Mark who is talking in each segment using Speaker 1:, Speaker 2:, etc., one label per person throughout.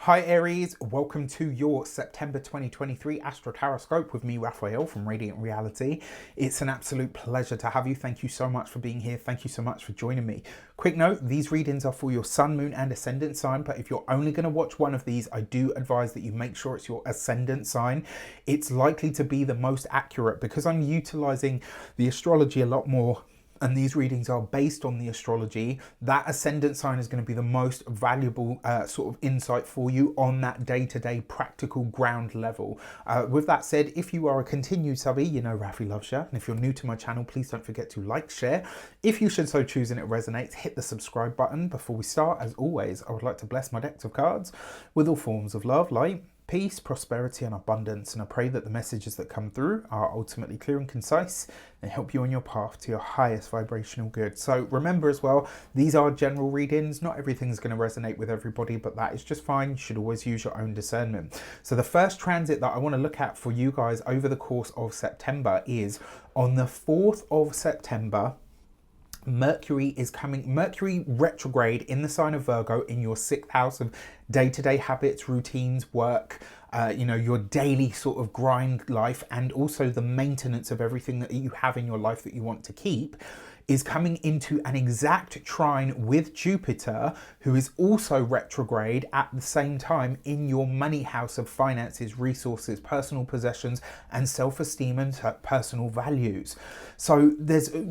Speaker 1: Hi Aries, welcome to your September 2023 Astro-Tarot scope with me, Raphael from Reydiant Reality. It's an absolute pleasure to have you. Thank you so much for being here. Thank you so much for joining me. Quick note, these readings are for your sun, moon and ascendant sign, but if you're only going to watch one of these, I do advise that you make sure it's your ascendant sign. It's likely to be the most accurate because I'm utilizing the astrology a lot more, and these readings are based on the astrology. That ascendant sign is going to be the most valuable sort of insight for you on that day-to-day practical ground level. With that said, if you are a continued subby, you know Rafi loves you. And if you're new to my channel, please don't forget to like, share. If you should so choose and it resonates, hit the subscribe button. Before we start, as always, I would like to bless my decks of cards with all forms of love, light, peace, prosperity and abundance, and I pray that the messages that come through are ultimately clear and concise and help you on your path to your highest vibrational good. So remember as well, these are general readings. Not everything's going to resonate with everybody, but that is just fine. You should always use your own discernment. So the first transit that I want to look at for you guys over the course of September is on the 4th of September. Mercury retrograde in the sign of Virgo in your 6th house of day-to-day habits, routines, work, your daily sort of grind life, and also the maintenance of everything that you have in your life that you want to keep, is coming into an exact trine with Jupiter, who is also retrograde at the same time in your money house of finances, resources, personal possessions, and self-esteem and personal values. So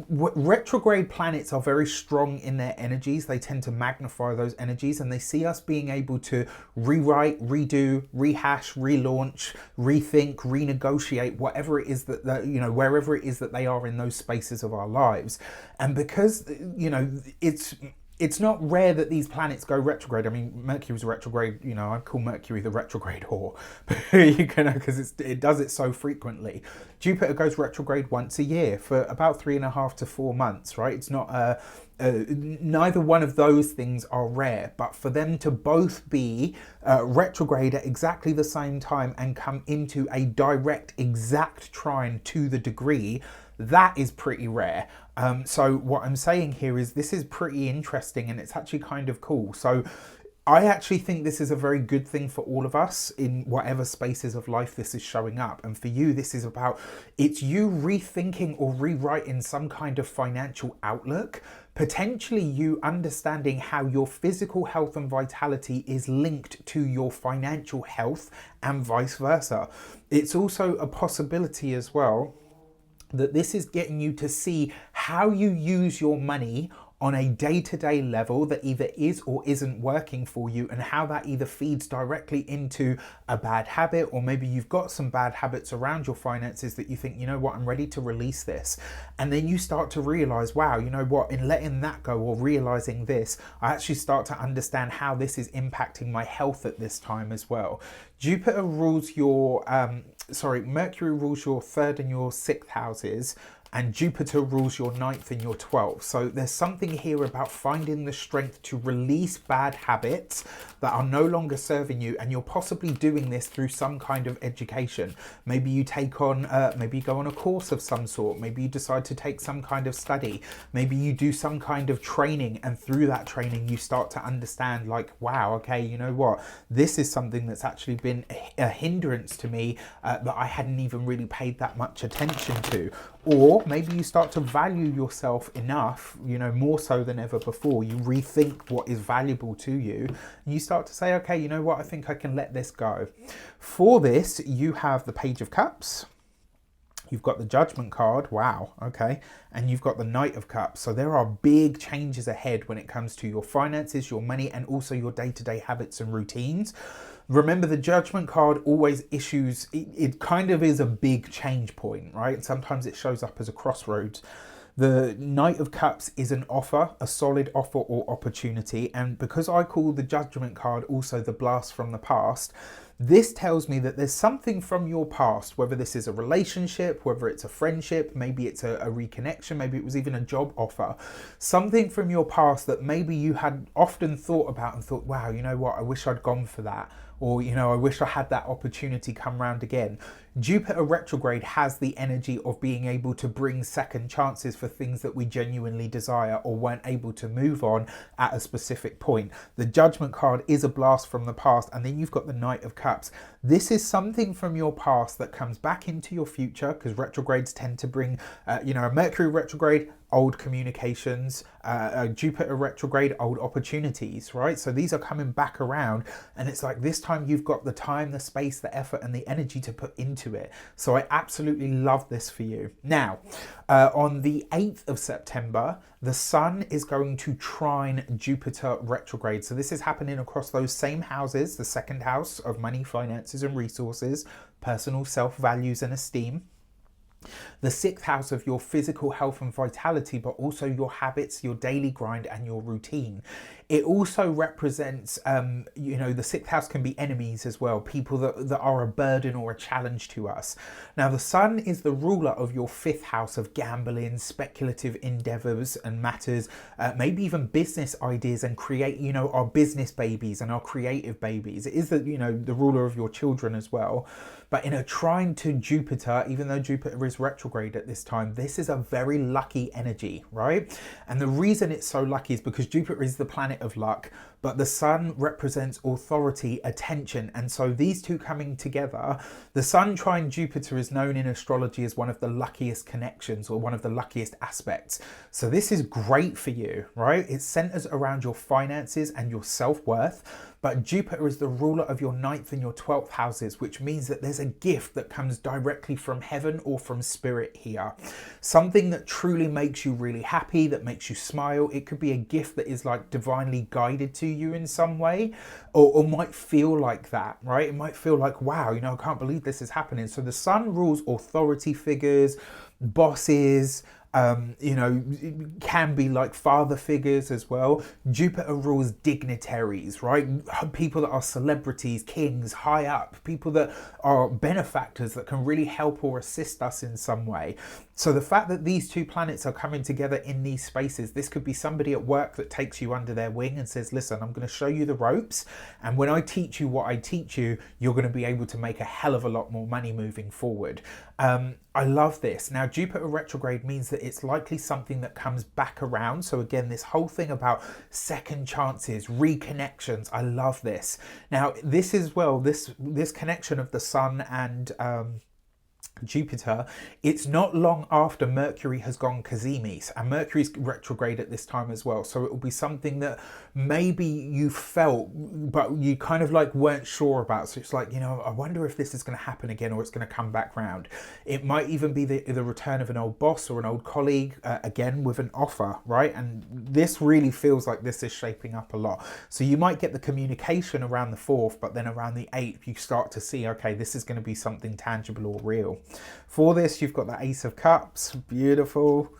Speaker 1: retrograde planets are very strong in their energies. They tend to magnify those energies, and they see us being able to rewrite, redo, rehash, relaunch, rethink, renegotiate, whatever it is that, wherever it is that they are in those spaces of our lives. And because, it's not rare that these planets go retrograde. I mean, Mercury's retrograde, I call Mercury the retrograde whore, because it does it so frequently. Jupiter goes retrograde once a year for about 3.5 to 4 months, right? It's not, neither one of those things are rare, but for them to both be retrograde at exactly the same time and come into a direct, exact trine to the degree, that is pretty rare. So what I'm saying here is this is pretty interesting, and it's actually kind of cool. So I actually think this is a very good thing for all of us in whatever spaces of life this is showing up. And for you, this is about, it's you rethinking or rewriting some kind of financial outlook, potentially you understanding how your physical health and vitality is linked to your financial health and vice versa. It's also a possibility as well that this is getting you to see how you use your money on a day-to-day level that either is or isn't working for you, and how that either feeds directly into a bad habit, or maybe you've got some bad habits around your finances that you think, you know what, I'm ready to release this. And then you start to realize, wow, you know what, in letting that go or realizing this, I actually start to understand how this is impacting my health at this time as well. Jupiter rules your, Mercury rules your 3rd and your 6th houses, and Jupiter rules your 9th and your 12th. So there's something here about finding the strength to release bad habits that are no longer serving you, and you're possibly doing this through some kind of education. Maybe you take on, maybe you go on a course of some sort, maybe you decide to take some kind of study, maybe you do some kind of training, and through that training you start to understand, like, wow, okay, you know what, this is something that's actually been a hindrance to me that I hadn't even really paid that much attention to. Or maybe you start to value yourself enough, more so than ever before. You rethink what is valuable to you, and you start to say, okay, you know what, I think I can let this go. For this, you have the Page of Cups. You've got the Judgment card, wow, okay, and you've got the Knight of Cups. So there are big changes ahead when it comes to your finances, your money, and also your day-to-day habits and routines. Remember, the Judgment card always issues, it kind of is a big change point, right? Sometimes it shows up as a crossroads. The Knight of Cups is an offer, a solid offer or opportunity. And because I call the Judgment card also the blast from the past, This tells me that there's something from your past, whether this is a relationship, whether it's a friendship, maybe it's a reconnection, maybe it was even a job offer, something from your past that maybe you had often thought about and thought, wow, you know what, I wish I'd gone for that. Or, you know, I wish I had that opportunity come round again. Jupiter retrograde has the energy of being able to bring second chances for things that we genuinely desire or weren't able to move on at a specific point. The Judgment card is a blast from the past, and then you've got the Knight of Cups. This is something from your past that comes back into your future, because retrogrades tend to bring, you know, a Mercury retrograde, old communications, Jupiter retrograde, old opportunities, right? So these are coming back around, and it's like this time you've got the time, the space, the effort, and the energy to put into it. So I absolutely love this for you. Now, on the 8th of September, the Sun is going to trine Jupiter retrograde. So this is happening across those same houses, the second house of money, finances, and resources, personal self-values and esteem. The 6th house of your physical health and vitality, but also your habits, your daily grind, and your routine. It also represents, you know, the 6th house can be enemies as well, people that are a burden or a challenge to us. Now, the Sun is the ruler of your 5th house of gambling, speculative endeavors and matters, maybe even business ideas, and create, you know, our business babies and our creative babies. It is the, you know, the ruler of your children as well. But in a trine to Jupiter, even though Jupiter is retrograde at this time, this is a very lucky energy, right? And the reason it's so lucky is because Jupiter is the planet of luck, but the Sun represents authority, attention. And so these two coming together, the Sun trine Jupiter is known in astrology as one of the luckiest connections or one of the luckiest aspects. So this is great for you, right? It centers around your finances and your self-worth. But Jupiter is the ruler of your 9th and your 12th houses, which means that there's a gift that comes directly from heaven or from spirit here. Something that truly makes you really happy, that makes you smile. It could be a gift that is like divinely guided to you in some way, or might feel like that, right? It might feel like, wow, you know, I can't believe this is happening. So the Sun rules authority figures, bosses, you know, can be like father figures as well. Jupiter rules dignitaries, right? People that are celebrities, kings, high up, people that are benefactors that can really help or assist us in some way. So the fact that these two planets are coming together in these spaces, this could be somebody at work that takes you under their wing and says, listen, I'm going to show you the ropes. And when I teach you what I teach you, you're going to be able to make a hell of a lot more money moving forward. I love this. Now, Jupiter retrograde means that it's likely something that comes back around. So again, this whole thing about second chances, reconnections, I love this. Now, this is, well, this connection of the Sun and Jupiter, it's not long after Mercury has gone Cazimis, and Mercury's retrograde at this time as well. So it will be something that maybe you felt, but you kind of like weren't sure about. So it's like, you know, I wonder if this is going to happen again or it's going to come back round. It might even be the return of an old boss or an old colleague, again with an offer, right? And this really feels like this is shaping up a lot. So you might get the communication around the 4th, but then around the 8th, you start to see, okay, this is going to be something tangible or real. For this, you've got the Ace of Cups, beautiful,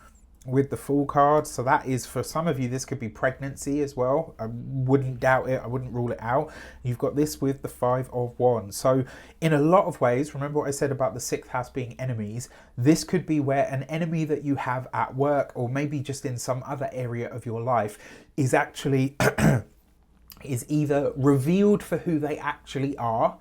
Speaker 1: with the Fool card. So that is, for some of you, this could be pregnancy as well. I wouldn't doubt it. I wouldn't rule it out. You've got this with the 5 of Wands. So in a lot of ways, remember what I said about the 6th house being enemies. This could be where an enemy that you have at work, or maybe just in some other area of your life, is actually is either revealed for who they actually are,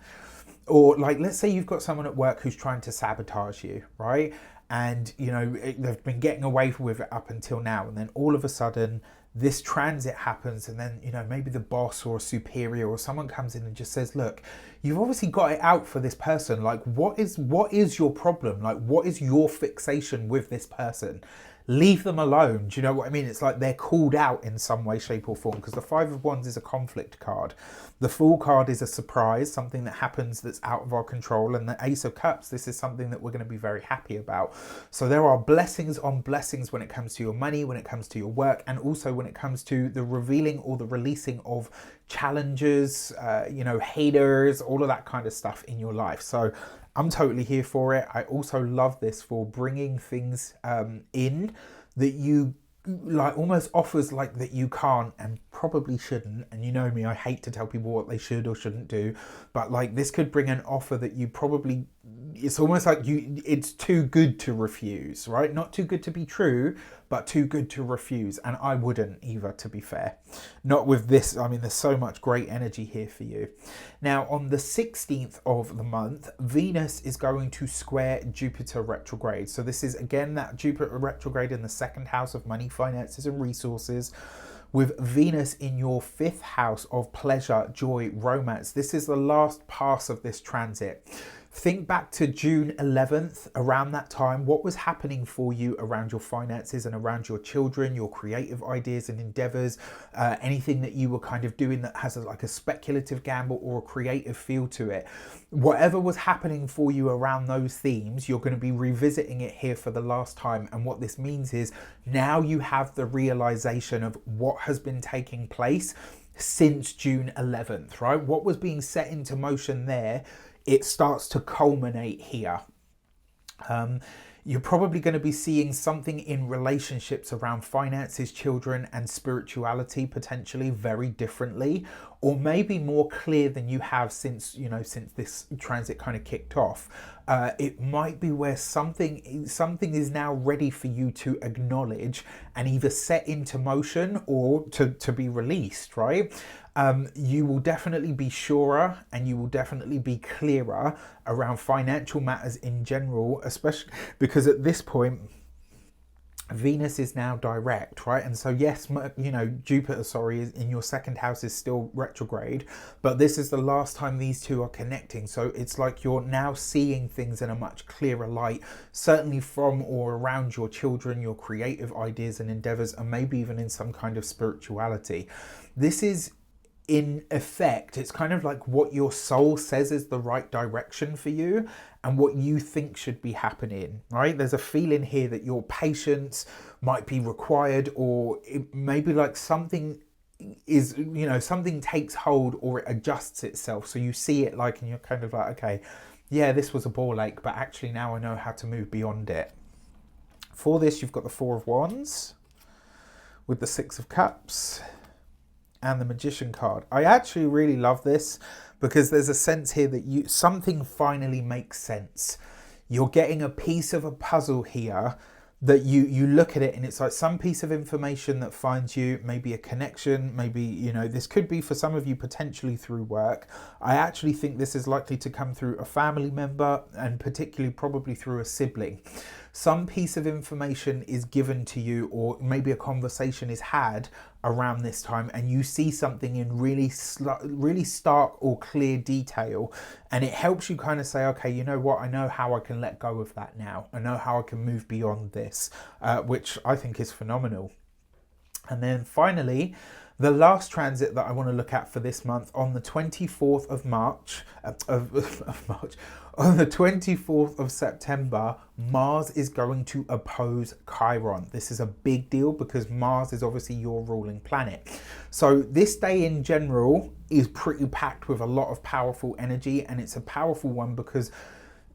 Speaker 1: or like, let's say you've got someone at work who's trying to sabotage you, right? And, you know, they've been getting away with it up until now. And then all of a sudden, this transit happens. And then, you know, maybe the boss or a superior or someone comes in and just says, look, you've obviously got it out for this person. Like, what is your problem? Like, what is your fixation with this person? Leave them alone. Do you know what I mean? It's like they're called out in some way, shape or form, because the 5 of Wands is a conflict card. The Fool card is a surprise, something that happens that's out of our control. And the Ace of Cups, this is something that we're going to be very happy about. So there are blessings on blessings when it comes to your money, when it comes to your work, and also when it comes to the revealing or the releasing of challenges, you know, haters, all of that kind of stuff in your life. So I'm totally here for it. I also love this for bringing things in that you like, almost offers like that you can't, and probably shouldn't. And you know me, I hate to tell people what they should or shouldn't do, but like this could bring an offer that you probably, it's almost like it's too good to refuse, right? Not too good to be true, but too good to refuse. And I wouldn't either, to be fair. Not with this. I mean, there's so much great energy here for you. Now, on the 16th of the month, Venus is going to square Jupiter retrograde. So this is, again, that Jupiter retrograde in the second house of money, finances, and resources, with Venus in your 5th house of pleasure, joy, romance. This is the last pass of this transit. Think back to June 11th, around that time, what was happening for you around your finances and around your children, your creative ideas and endeavors, anything that you were kind of doing that has like a speculative gamble or a creative feel to it. Whatever was happening for you around those themes, you're going to be revisiting it here for the last time. And what this means is now you have the realization of what has been taking place since June 11th, right? What was being set into motion there, it starts to culminate here. You're probably going to be seeing something in relationships around finances, children, and spirituality potentially very differently, or maybe more clear than you have since, you know, since this transit kind of kicked off. It might be where something is now ready for you to acknowledge and either set into motion or to be released, right? You will definitely be surer and you will definitely be clearer around financial matters in general, especially because at this point Venus is now direct, right? And so yes, you know, Jupiter, sorry, in your 2nd house is still retrograde, but this is the last time these two are connecting. So it's like you're now seeing things in a much clearer light, certainly from or around your children, your creative ideas and endeavors, and maybe even in some kind of spirituality. This is, in effect, it's kind of like what your soul says is the right direction for you and what you think should be happening, right? There's a feeling here that your patience might be required, or it may be like something is, you know, something takes hold or it adjusts itself. So you see it like, and you're kind of like, okay, yeah, this was a ball ache, but actually now I know how to move beyond it. For this, you've got the 4 of Wands with the 6 of Cups and the Magician card. I actually really love this because there's a sense here that something finally makes sense. You're getting a piece of a puzzle here that you look at it and it's like some piece of information that finds you, maybe a connection, maybe, you know, this could be for some of you potentially through work. I actually think this is likely to come through a family member and particularly probably through a sibling. Some piece of information is given to you, or maybe a conversation is had around this time and you see something in really stark or clear detail, and it helps you kind of say, okay, you know what, I know how I can let go of that now. I know how I can move beyond this, which I think is phenomenal. And then finally, the last transit that I want to look at for this month, on the 24th of March, on the 24th of September, Mars is going to oppose Chiron. This is a big deal because Mars is obviously your ruling planet. So this day in general is pretty packed with a lot of powerful energy, and it's a powerful one because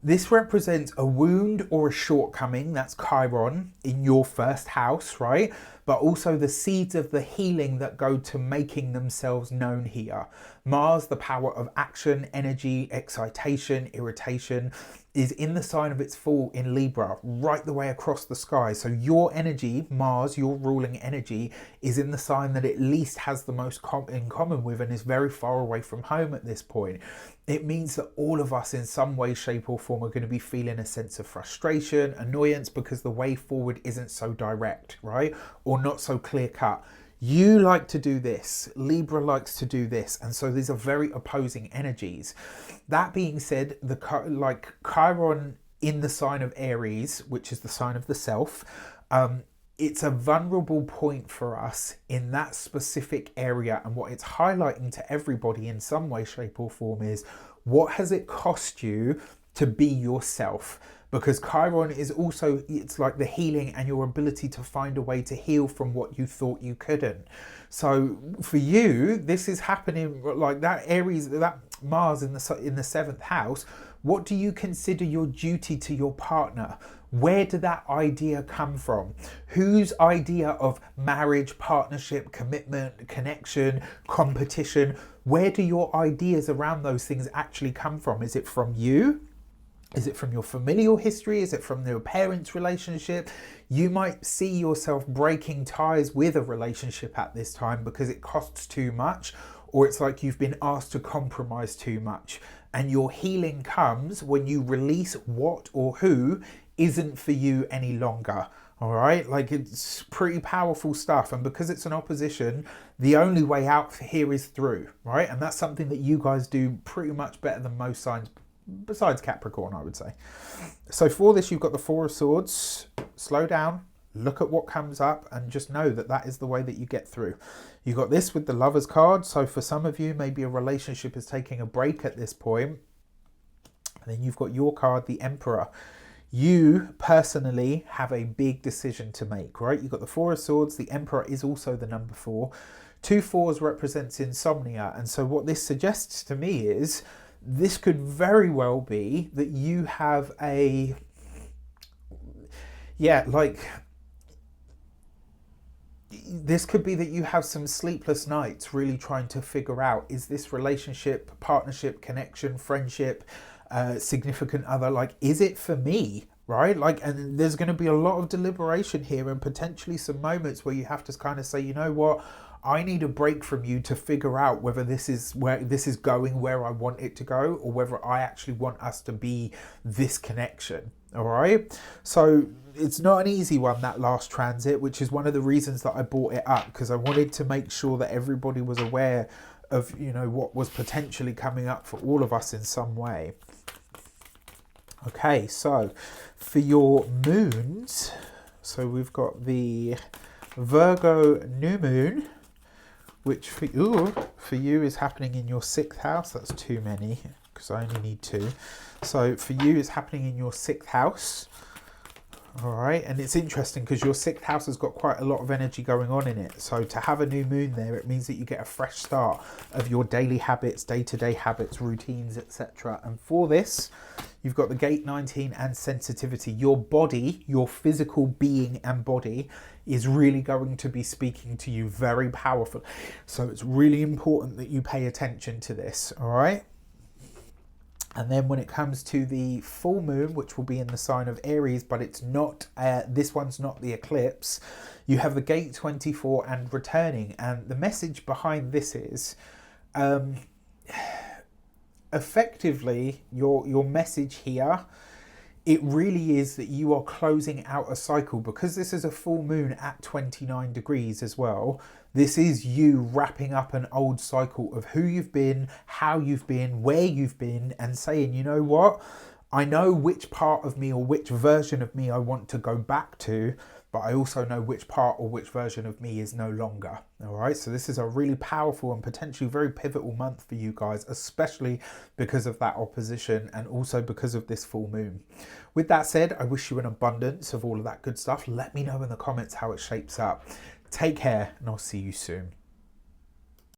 Speaker 1: this represents a wound or a shortcoming, that's Chiron, in your 1st house, right? But also the seeds of the healing that go to making themselves known here. Mars, the power of action, energy, excitation, irritation, is in the sign of its fall in Libra, right the way across the sky. So your energy, Mars, your ruling energy, is in the sign that at least has the most in common with and is very far away from home at this point. It means that all of us in some way, shape or form are going to be feeling a sense of frustration, annoyance, because the way forward isn't so direct, right? Or not so clear cut. You like to do this, Libra likes to do this, and so these are very opposing energies. That being said, like Chiron in the sign of Aries, which is the sign of the self, it's a vulnerable point for us in that specific area, and what it's highlighting to everybody in some way, shape or form is, what has it cost you to be yourself? Because Chiron is also, it's like the healing and your ability to find a way to heal from what you thought you couldn't. So for you, this is happening like that Aries, that Mars in the 7th house What do you consider your duty to your partner? Where did that idea come from? Whose idea of marriage, partnership, commitment, connection, competition, where do your ideas around those things actually come from? Is it from you? Is it from your familial history? Is it from your parents' relationship? You might see yourself breaking ties with a relationship at this time because it costs too much, or it's like you've been asked to compromise too much. And your healing comes when you release what or who isn't for you any longer. All right, like it's pretty powerful stuff. And because it's an opposition, the only way out here is through, right? And that's something that you guys do pretty much better than most signs besides Capricorn, I would say. So for this, you've got the Four of Swords. Slow down, look at what comes up, and just know that that is the way that you get through. You got this with the Lovers card. So for some of you, maybe a relationship is taking a break at this point. And then you've got your card, the Emperor. You personally have a big decision to make, right? You've got the Four of Swords. The Emperor is also the number 4. 2 4s represents insomnia. And so what this suggests to me is this could very well be that you have a, this could be that you have some sleepless nights really trying to figure out, is this relationship, partnership, connection, friendship, significant other, like, is it for me, right? Like, and there's going to be a lot of deliberation here and potentially some moments where you have to kind of say, you know what, I need a break from you to figure out whether this is where this is going where I want it to go, or whether I actually want us to be this connection. All right. So it's not an easy one, that last transit, which is one of the reasons that I brought it up, because I wanted to make sure that everybody was aware of, you know, what was potentially coming up for all of us in some way. Okay, so for your moons, so we've got the Virgo new moon, which for you is happening in your 6th house. That's too many because I only need 2. So for you is happening in your 6th house. All right, and it's interesting because your 6th house has got quite a lot of energy going on in it. So to have a new moon there, it means that you get a fresh start of your daily habits, day-to-day habits, routines, etc. And for this, you've got the gate 19 and sensitivity. Your body, your physical being and body is really going to be speaking to you very powerful. So it's really important that you pay attention to this, all right? And then when it comes to the full moon, which will be in the sign of Aries, but it's not, this one's not the eclipse, you have the gate 24 and returning. And the message behind this is, effectively, your message here, it really is that you are closing out a cycle, because this is a full moon at 29 degrees as well. This is you wrapping up an old cycle of who you've been, how you've been, where you've been, and saying, you know what, I know which part of me or which version of me I want to go back to, but I also know which part or which version of me is no longer. All right, so this is a really powerful and potentially very pivotal month for you guys, especially because of that opposition and also because of this full moon. With that said, I wish you an abundance of all of that good stuff. Let me know in the comments how it shapes up. Take care, and I'll see you soon.